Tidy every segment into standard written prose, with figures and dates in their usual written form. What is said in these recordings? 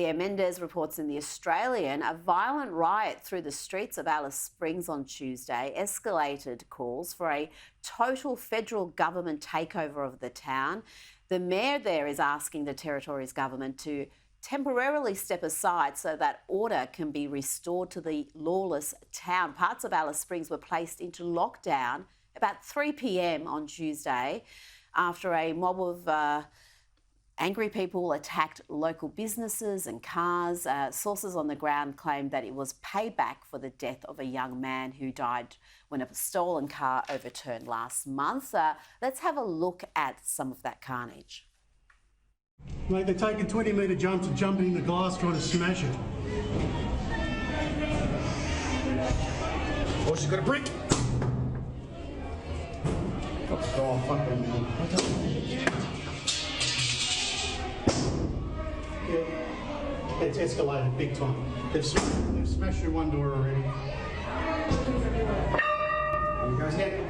Leo Mendez reports in The Australian, a violent riot through the streets of Alice Springs on Tuesday escalated calls for a total federal government takeover of the town. The mayor there is asking the territory's government to temporarily step aside so that order can be restored to the lawless town. Parts of Alice Springs were placed into lockdown about 3 p.m. on Tuesday after a mob of angry people attacked local businesses and cars. Sources on the ground claimed that it was payback for the death of a young man who died when a stolen car overturned last month. Let's have a look at some of that carnage. Mate, they're taking 20-metre jumps and jumping in the glass trying to smash it. Oh, she's got a brick. Oh, fucking hell. Yeah, it's escalated big time. They've smashed through one door already. There goes head.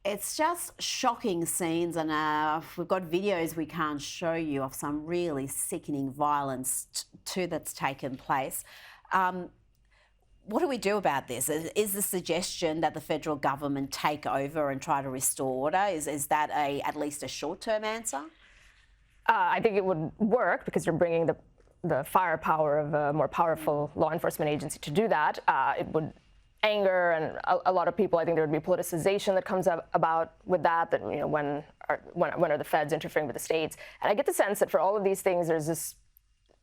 It's just shocking scenes, and we've got videos we can't show you of some really sickening violence too that's taken place. What do we do about this? Is the suggestion that the federal government take over and try to restore order? Is that at least a short-term answer? I think it would work because you're bringing the firepower of a more powerful law enforcement agency to do that. It would anger and a lot of people. I think there would be politicization that comes about with that. That when are the feds interfering with the states? And I get the sense that for all of these things, there's this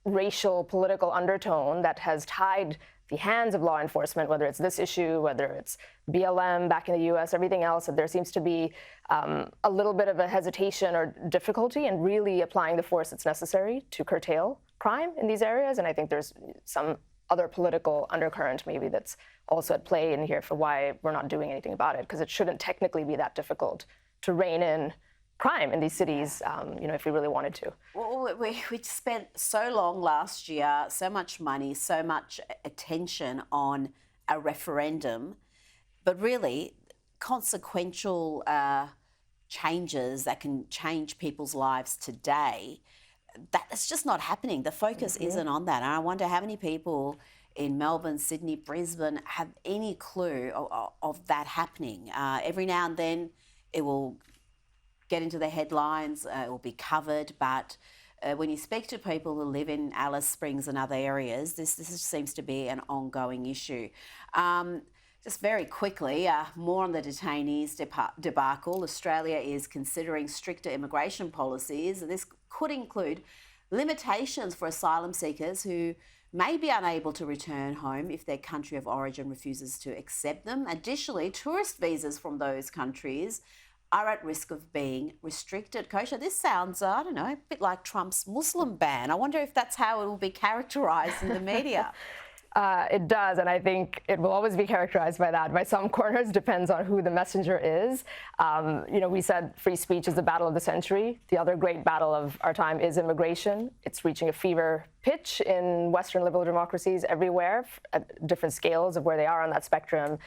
racial political undertone that has tied the hands of law enforcement, whether it's this issue, whether it's BLM back in the U.S., everything else. That there seems to be a little bit of a hesitation or difficulty in really applying the force that's necessary to curtail crime in these areas. And I think there's some other political undercurrent maybe that's also at play in here for why we're not doing anything about it, because it shouldn't technically be that difficult to rein in crime in these cities, if we really wanted to. Well, we spent so long last year, so much money, so much attention on a referendum, but really consequential changes that can change people's lives today, that's just not happening. The focus isn't on that. And I wonder how many people in Melbourne, Sydney, Brisbane have any clue of that happening. Every now and then it will get into the headlines, it will be covered, but when you speak to people who live in Alice Springs and other areas, this seems to be an ongoing issue. Just very quickly, more on the detainees debacle. Australia is considering stricter immigration policies. This could include limitations for asylum seekers who may be unable to return home if their country of origin refuses to accept them. Additionally, tourist visas from those countries are at risk of being restricted. Kosha, this sounds, I don't know, a bit like Trump's Muslim ban. I wonder if that's how it will be characterised in the media. It does, and I think it will always be characterized by that. By some corners, depends on who the messenger is. We said free speech is the battle of the century. The other great battle of our time is immigration. It's reaching a fever pitch in Western liberal democracies everywhere at different scales of where they are on that spectrum.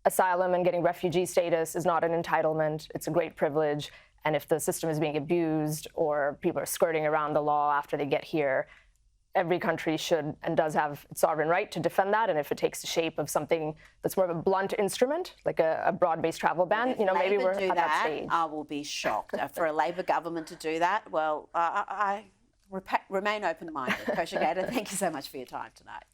Asylum and getting refugee status is not an entitlement. It's a great privilege. And if the system is being abused or people are skirting around the law after they get here, every country should and does have its sovereign right to defend that. And if it takes the shape of something that's more of a blunt instrument, like a broad-based travel ban, maybe we're at that stage. I will be shocked. For a Labor government to do that, well, I remain open-minded. Kosha Gada, thank you so much for your time tonight.